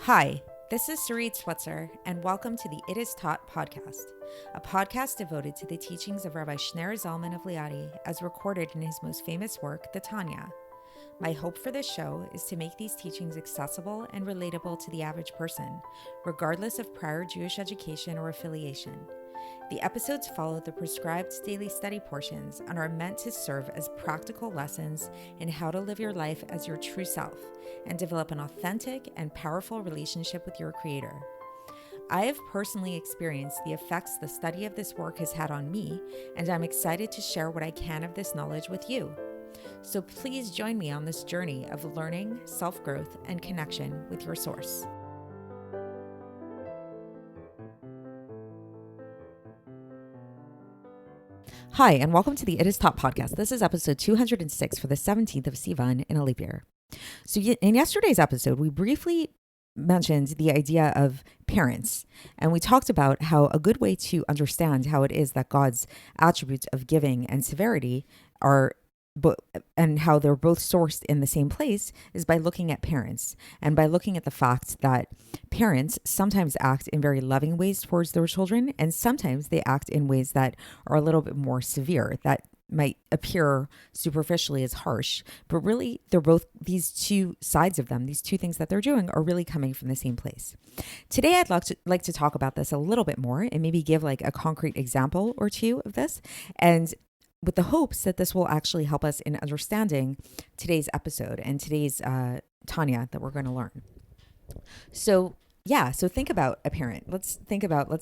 Hi, this is Sarit Switzer, and welcome to the It Is Taught podcast, a podcast devoted to the teachings of Rabbi Shneur Zalman of Liadi as recorded in his most famous work, the Tanya. My hope for this show is to make these teachings accessible and relatable to the average person, regardless of prior Jewish education or affiliation. The episodes follow the prescribed daily study portions and are meant to serve as practical lessons in how to live your life as your true self and develop an authentic and powerful relationship with your Creator. I have personally experienced the effects the study of this work has had on me, and I'm excited to share what I can of this knowledge with you. So please join me on this journey of learning, self-growth, and connection with your source. Hi, and welcome to the It Is Taught podcast. This is episode 206 for the 17th of Sivan in a leap year. So in yesterday's episode, we briefly mentioned the idea of parents, and we talked about how a good way to understand how it is that God's attributes of giving and severity are and how they're both sourced in the same place is by looking at parents and by looking at the fact that parents sometimes act in very loving ways towards their children, and sometimes they act in ways that are a little bit more severe, that might appear superficially as harsh, but really they're both, these two sides of them, these two things that they're doing are really coming from the same place. Today, I'd like to talk about this a little bit more and maybe give like a concrete example or two of this, and with the hopes that this will actually help us in understanding today's episode and today's Tanya that we're going to learn. So think about a parent. Let's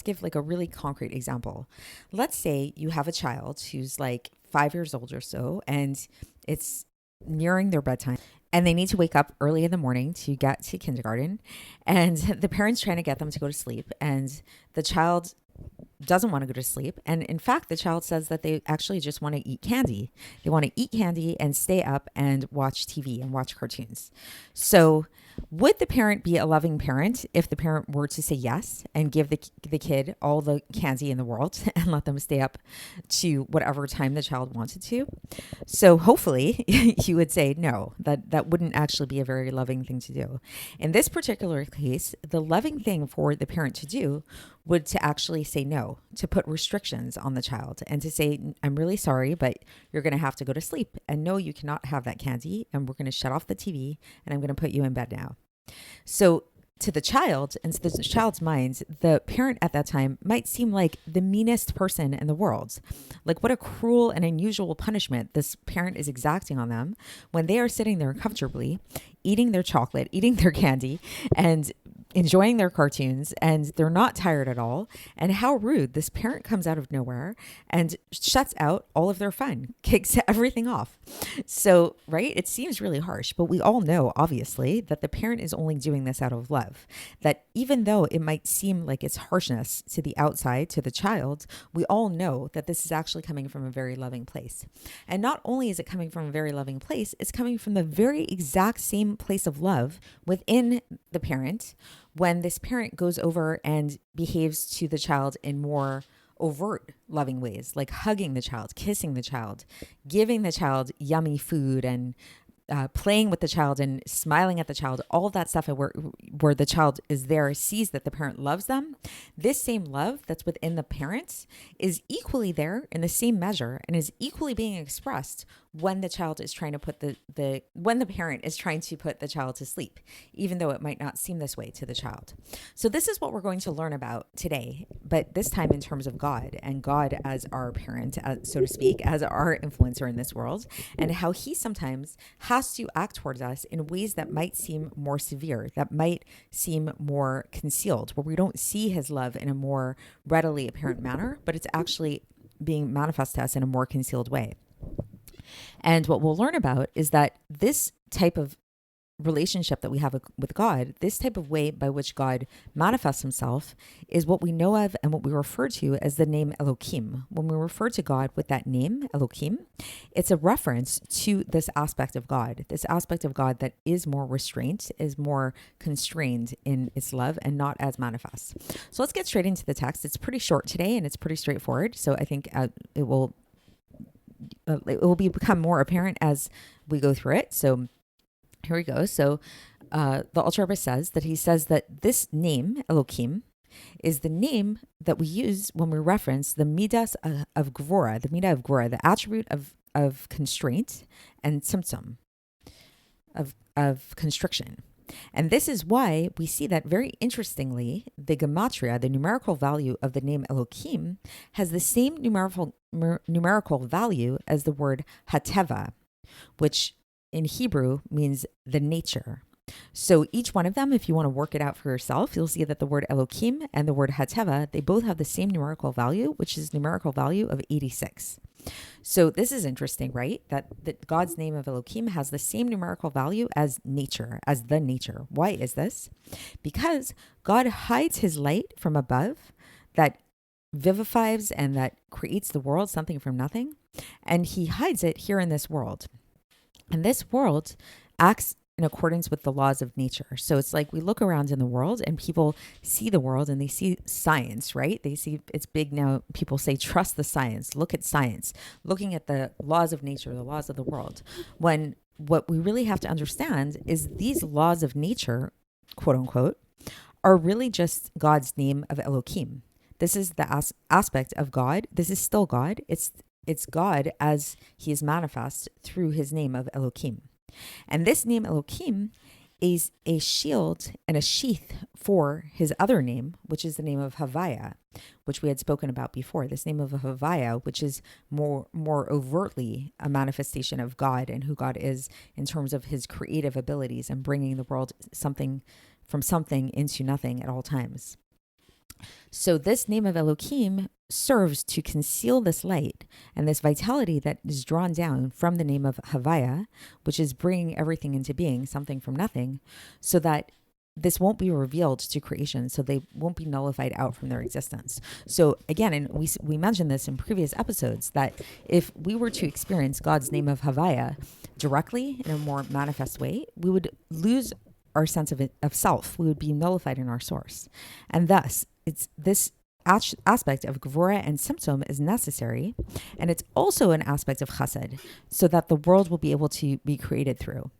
give like a really concrete example. Let's say you have a child who's like 5 years old or so, and it's nearing their bedtime, and they need to wake up early in the morning to get to kindergarten, and the parent's trying to get them to go to sleep, and the child doesn't want to go to sleep. And in fact, the child says that they actually just want to eat candy. They want to eat candy and stay up and watch TV and watch cartoons. So would the parent be a loving parent if the parent were to say yes and give the kid all the candy in the world and let them stay up to whatever time the child wanted to? So hopefully you would say no, that wouldn't actually be a very loving thing to do. In this particular case, the loving thing for the parent to do would to actually say no, to put restrictions on the child and to say, I'm really sorry, but you're going to have to go to sleep. And no, you cannot have that candy. And we're going to shut off the TV and I'm going to put you in bed now. So to the child and to the child's mind, the parent at that time might seem like the meanest person in the world. Like what a cruel and unusual punishment this parent is exacting on them when they are sitting there comfortably, eating their chocolate, eating their candy, and enjoying their cartoons, and they're not tired at all. And how rude this parent comes out of nowhere and shuts out all of their fun, kicks everything off. So, right, it seems really harsh, but we all know, obviously, that the parent is only doing this out of love. That even though it might seem like it's harshness to the outside, to the child, we all know that this is actually coming from a very loving place. And not only is it coming from a very loving place, it's coming from the very exact same place of love within the parent when this parent goes over and behaves to the child in more overt loving ways, like hugging the child, kissing the child, giving the child yummy food, and playing with the child and smiling at the child, all of that stuff where the child is there, sees that the parent loves them. This same love that's within the parents is equally there in the same measure and is equally being expressed when the child is trying to put when the parent is trying to put the child to sleep, even though it might not seem this way to the child. So this is what we're going to learn about today, but this time in terms of God and God as our parent, so to speak, as our influencer in this world, and how he sometimes has to act towards us in ways that might seem more severe, that might seem more concealed, where we don't see his love in a more readily apparent manner, but it's actually being manifest to us in a more concealed way. And what we'll learn about is that this type of relationship that we have with God, this type of way by which God manifests himself, is what we know of and what we refer to as the name Elokim. When we refer to God with that name, Elokim, it's a reference to this aspect of God that is more restraint, is more constrained in its love and not as manifest. So let's get straight into the text. It's pretty short today and it's pretty straightforward. So I think it will become more apparent as we go through it. So here we go. So the Alter Rebbe says that this name, Elokim, is the name that we use when we reference the midas of Gvora, the attribute of constraint, and tzimtzum, of constriction. And this is why we see that, very interestingly, the gematria, the numerical value of the name Elokim, has the same numerical value as the word hateva, which in Hebrew means the nature. So each one of them, if you want to work it out for yourself, you'll see that the word Elokim and the word hateva, they both have the same numerical value, which is numerical value of 86. So this is interesting, right? That God's name of Elokim has the same numerical value as nature, as the nature. Why is this? Because God hides his light from above that vivifies and that creates the world, something from nothing. And he hides it here in this world. And this world acts in accordance with the laws of nature. So it's like we look around in the world and people see the world and they see science, right? They see it's big now. People say, trust the science, look at science, looking at the laws of nature, the laws of the world. When what we really have to understand is these laws of nature, quote unquote, are really just God's name of Elokim. This is the aspect of God. This is still God. It's God as he is manifest through his name of Elokim. And this name Elokim is a shield and a sheath for his other name, which is the name of Havaya, which we had spoken about before. This name of Havaya, which is more overtly a manifestation of God and who God is in terms of his creative abilities and bringing the world something from something into nothing at all times. So this name of Elokim serves to conceal this light and this vitality that is drawn down from the name of Havaya, which is bringing everything into being, something from nothing, so that this won't be revealed to creation, so they won't be nullified out from their existence. So again, and we mentioned this in previous episodes, that if we were to experience God's name of Havaya directly in a more manifest way, we would lose our sense of self. We would be nullified in our source. And thus, it's this aspect of Gvora and Tzimtzum is necessary, and it's also an aspect of Chesed, so that the world will be able to be created through.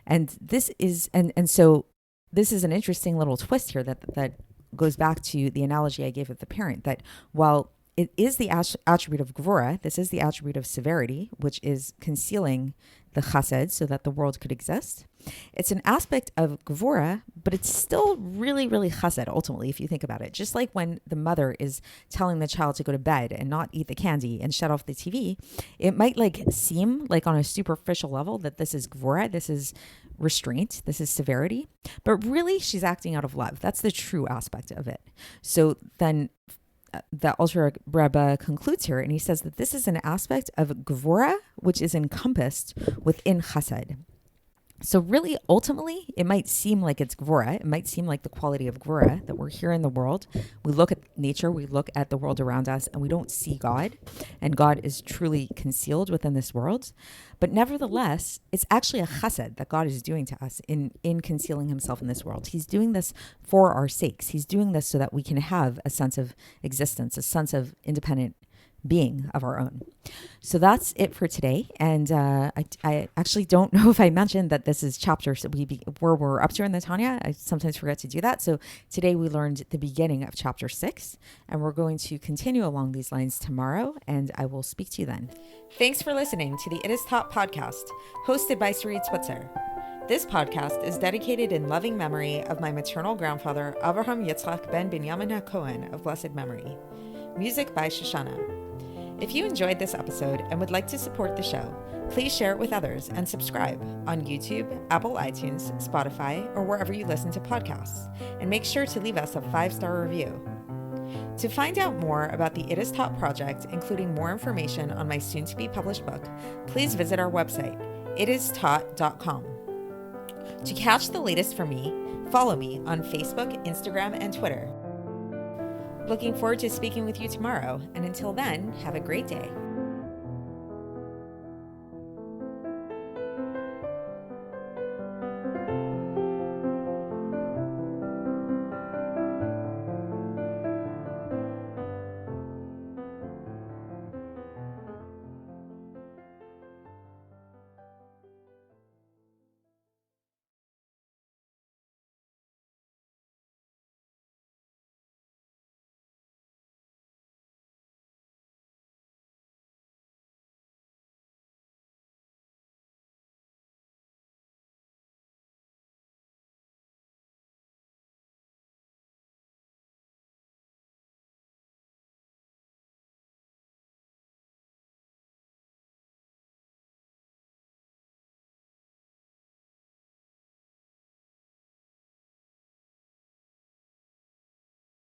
And this is so this is an interesting little twist here that goes back to the analogy I gave of the parent, that while it is the attribute of Gvora, this is the attribute of severity, which is concealing the Chesed so that the world could exist. It's an aspect of Gvora, but it's still really, really Chesed ultimately, if you think about it. Just like when the mother is telling the child to go to bed and not eat the candy and shut off the TV, it might seem like on a superficial level that this is Gvora, this is restraint, this is severity, but really she's acting out of love. That's the true aspect of it. So then the Alter Rebbe concludes here, and he says that this is an aspect of Gvora which is encompassed within Chesed. So really, ultimately, it might seem like it's Gvora. It might seem like the quality of Gvora, that we're here in the world. We look at nature, we look at the world around us, and we don't see God. And God is truly concealed within this world. But nevertheless, it's actually a chesed that God is doing to us in concealing himself in this world. He's doing this for our sakes. He's doing this so that we can have a sense of existence, a sense of independent being of our own. So that's it for today. And I actually don't know if I mentioned that this is chapter where we're up to in the Tanya. I sometimes forget to do that. So today we learned the beginning of chapter 6, and we're going to continue along these lines tomorrow, and I will speak to you then. Thanks for listening to the It Is Taught podcast, hosted by Chpater. This podcast is dedicated in loving memory of my maternal grandfather, Avraham Yitzchak ben Binyamin HaKohen of blessed memory. Music by Shoshana. If you enjoyed this episode and would like to support the show, please share it with others and subscribe on YouTube, Apple iTunes, Spotify, or wherever you listen to podcasts. And make sure to leave us a 5-star review. To find out more about the It Is Taught project, including more information on my soon-to-be published book, please visit our website, itistaught.com. To catch the latest from me, follow me on Facebook, Instagram, and Twitter. Looking forward to speaking with you tomorrow, and until then, have a great day.